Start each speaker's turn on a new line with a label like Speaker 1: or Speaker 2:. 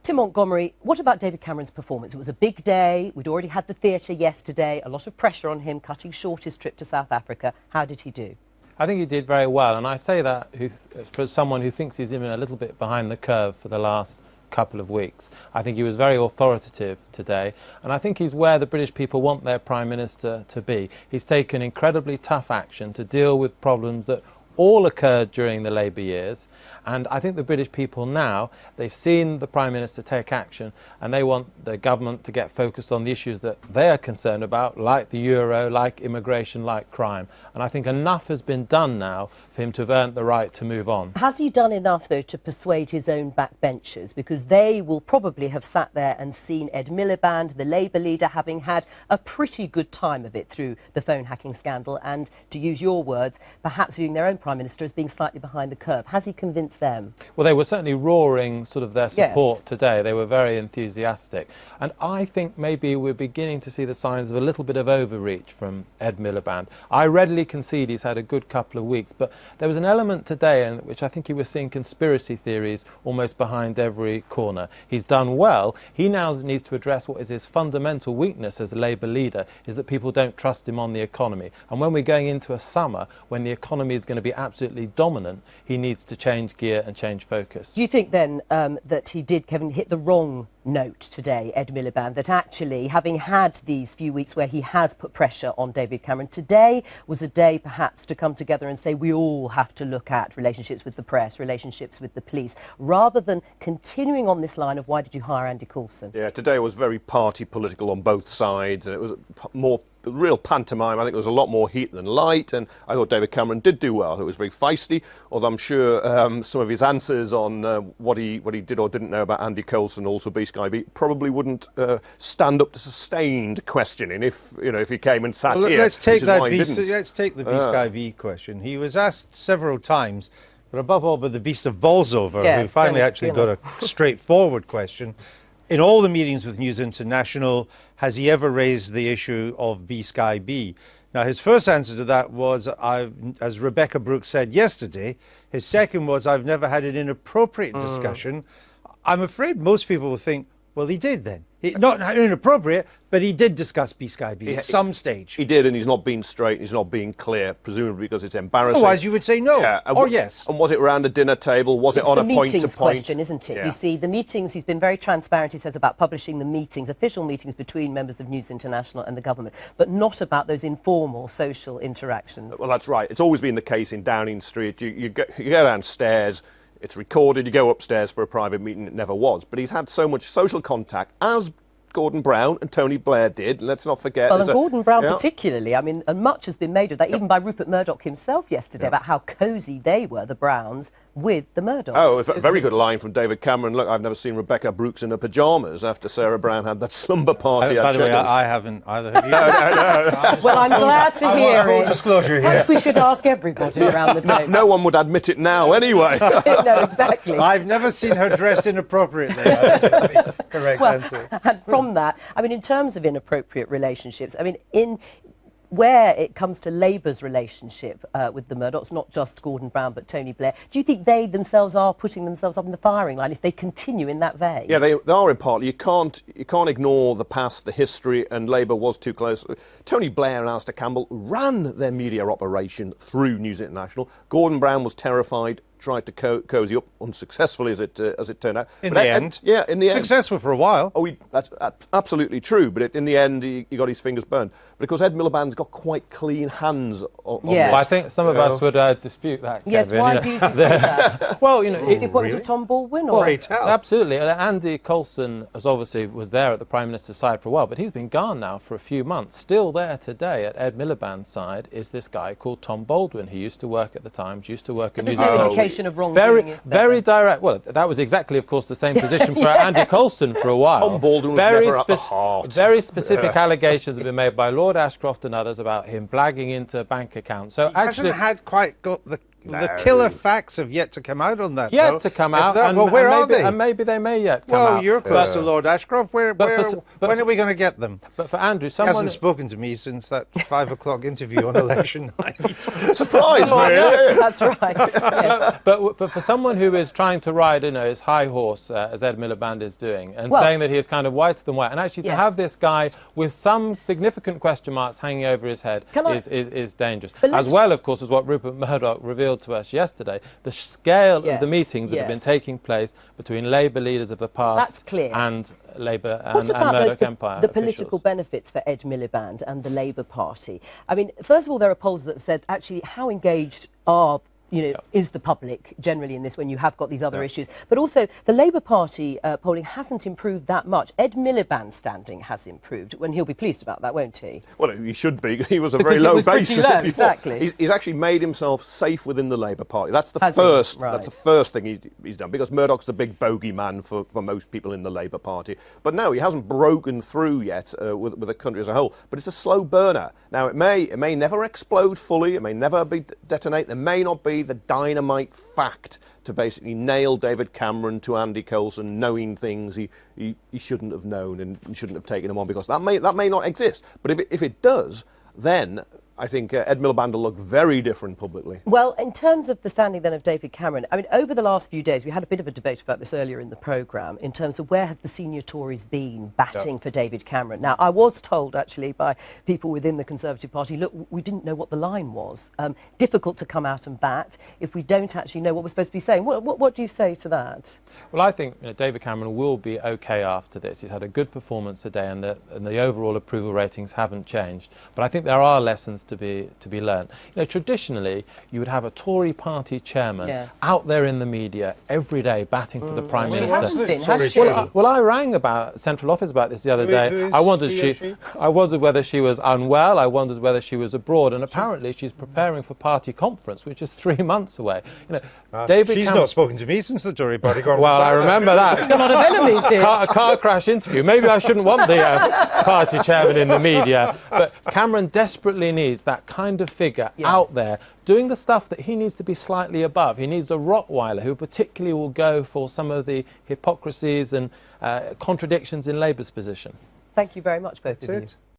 Speaker 1: Tim Montgomery, what about David Cameron's performance? It was a big day. We'd already had the theatre yesterday. A lot of pressure on him, cutting short his trip to South Africa. How did he do?
Speaker 2: I think he did very well, and I say that for someone who thinks he's even a little bit behind the curve for the last couple of weeks. I think he was very authoritative today, and I think he's where the British people want their Prime Minister to be. He's taken incredibly tough action to deal with problems that all occurred during the Labour years, and I think the British people now, they've seen the Prime Minister take action, and they want the government to get focused on the issues that they are concerned about, like the euro, like immigration, like crime. And I think enough has been done now for him to have earned the right to move on.
Speaker 1: Has he done enough, though, to persuade his own backbenchers? Because they will probably have sat there and seen Ed Miliband, the Labour leader, having had a pretty good time of it through the phone hacking scandal, and, to use your words, perhaps viewing their own Prime Minister as being slightly behind the curve. Has he convinced them?
Speaker 2: Well, they were certainly roaring sort of their support today. They were very enthusiastic. And I think maybe we're beginning to see the signs of a little bit of overreach from Ed Miliband. I readily concede he's had a good couple of weeks, but there was an element today in which I think he was seeing conspiracy theories almost behind every corner. He's done well. He now needs to address what is his fundamental weakness as a Labour leader, is that people don't trust him on the economy. And when we're going into a summer when the economy is going to be absolutely dominant, he needs to change gear and change focus.
Speaker 1: Do you think then that he did, Kevin, hit the wrong note today, Ed Miliband, that actually, having had these few weeks where he has put pressure on David Cameron, today was a day perhaps to come together and say we all have to look at relationships with the press, relationships with the police, rather than continuing on this line of why did you hire Andy Coulson?
Speaker 3: Yeah, today was very party political on both sides, and it was more real pantomime. I think there was a lot more heat than light, and I thought David Cameron did do well. It was very feisty, although I'm sure some of his answers on what he did or didn't know about Andy Coulson, also B-Sky B, probably wouldn't stand up to sustained questioning if he came and sat here.
Speaker 4: Let's take the B-Sky B question. He was asked several times, but above all by the beast of Bolsover, who finally actually got a straightforward question. In all the meetings with News International, has he ever raised the issue of B-Sky B? Now, his first answer to that was, as Rebecca Brooks said yesterday, his second was, I've never had an inappropriate discussion. I'm afraid most people will think, well, he did then. Not inappropriate, but he did discuss B-Sky B at some stage.
Speaker 3: He did, and he's not being straight, he's not being clear, presumably because it's embarrassing.
Speaker 4: Otherwise, you would say no, or yes.
Speaker 3: And was it around a dinner table? Was it on a point-to-point?
Speaker 1: It's the meetings question, isn't it? You see, the meetings, he's been very transparent, he says, about publishing the meetings, official meetings between members of News International and the government, but not about those informal social interactions.
Speaker 3: Well, that's right. It's always been the case in Downing Street. You go downstairs, it's recorded, you go upstairs for a private meeting. It never was. But he's had so much social contact, as Gordon Brown and Tony Blair did. Let's not forget.
Speaker 1: Well, and Gordon Brown particularly, I mean, and much has been made of that, even by Rupert Murdoch himself yesterday, about how cosy they were, the Browns, with the Murdochs.
Speaker 3: Oh, a very good line from David Cameron. Look, I've never seen Rebecca Brooks in her pyjamas after Sarah Brown had that slumber party.
Speaker 4: By the way, I haven't either. Have you?
Speaker 3: No.
Speaker 1: Well, I'm glad to hear
Speaker 4: full
Speaker 1: it.
Speaker 4: disclosure here.
Speaker 1: Perhaps we should ask everybody around the table.
Speaker 3: No one would admit it now, anyway.
Speaker 1: No, exactly.
Speaker 4: I've never seen her dressed inappropriately. I think is the correct answer.
Speaker 1: And from that, I mean, in terms of inappropriate relationships, I mean, where it comes to Labour's relationship with the Murdochs, not just Gordon Brown but Tony Blair, do you think they themselves are putting themselves up in the firing line if they continue in that vein?
Speaker 3: Yeah, they are in part. You can't ignore the past, the history, and Labour was too close. Tony Blair and Alistair Campbell ran their media operation through News International. Gordon Brown was terrified, tried to cozy up, unsuccessfully as it turned out.
Speaker 4: In the end, successful for a while.
Speaker 3: Oh, that's absolutely true. But in the end, he got his fingers burned. Because Ed Miliband's got quite clean hands on this.
Speaker 2: I think some of us would dispute that, Kevin.
Speaker 1: Yes, why do you dispute that?
Speaker 2: Well,
Speaker 1: It points to Tom Baldwin, or
Speaker 2: absolutely. Andy Coulson was there at the Prime Minister's side for a while, but he's been gone now for a few months. Still there today at Ed Miliband's side is this guy called Tom Baldwin, who used to work at the Times, used to work at News
Speaker 1: indication of wrongdoing, is there?
Speaker 2: Very direct. Well, that was exactly, of course, the same position for Andy Coulson for a while.
Speaker 3: Tom Baldwin was never at the heart.
Speaker 2: Very specific allegations have been made by Lord Ashcroft and others about him blagging into bank accounts. So
Speaker 4: he hasn't quite got the The killer facts have yet to come out on that.
Speaker 2: Yet to come out.
Speaker 4: Well, where are they?
Speaker 2: And maybe they may yet come out.
Speaker 4: Well, you're close to Lord Ashcroft. When are we going to get them?
Speaker 2: But for Andrew,
Speaker 4: he hasn't spoken to me since that 5 o'clock interview on election night.
Speaker 3: Surprise me!
Speaker 1: That's right. Yes.
Speaker 2: But for someone who is trying to ride, his high horse, as Ed Miliband is doing, and saying that he is kind of whiter than white, and actually to have this guy with some significant question marks hanging over his head is dangerous. As well, of course, as what Rupert Murdoch revealed to us yesterday, the scale of the meetings that have been taking place between Labour leaders of the past and Labour and Murdoch Empire
Speaker 1: the political benefits for Ed Miliband and the Labour Party? I mean, first of all, there are polls that said actually how engaged are is the public generally in this when you have got these other issues? But also, the Labour Party polling hasn't improved that much. Ed Miliband's standing has improved, and he'll be pleased about that, won't he?
Speaker 3: Well, he should be. He was a very low base.
Speaker 1: Exactly.
Speaker 3: He's actually made himself safe within the Labour Party. That's the first. That's the first thing he's done, because Murdoch's the big bogeyman for most people in the Labour Party. But no, he hasn't broken through yet with the country as a whole. But it's a slow burner. Now, it may never explode fully. It may never detonate. There may not be the dynamite fact to basically nail David Cameron to Andy Coulson knowing things he shouldn't have known and shouldn't have taken him on, because that may not exist. But if it does, then I think Ed Miliband will look very different publicly.
Speaker 1: Well, in terms of the standing then of David Cameron, I mean, over the last few days, we had a bit of a debate about this earlier in the programme, in terms of where have the senior Tories been batting for David Cameron. Now, I was told, actually, by people within the Conservative Party, look, we didn't know what the line was. Difficult to come out and bat if we don't actually know what we're supposed to be saying. What do you say to that?
Speaker 2: Well, I think David Cameron will be OK after this. He's had a good performance today, and the overall approval ratings haven't changed. But I think there are lessons to be learned. Traditionally, you would have a Tory party chairman out there in the media every day batting for the Prime Minister. Well, I rang about Central Office about this the other day. I wondered whether she was unwell. I wondered whether she was abroad, and apparently she's preparing for party conference, which is 3 months away.
Speaker 4: She's not spoken to me since the Tory party conference.
Speaker 2: Well, I remember that.
Speaker 1: A lot of enemies here.
Speaker 2: A car crash interview. Maybe I shouldn't want the party chairman in the media, but Cameron desperately needs that kind of figure out there doing the stuff that he needs to be slightly above. He needs a Rottweiler who particularly will go for some of the hypocrisies and contradictions in Labour's position.
Speaker 1: Thank you very much, both of you.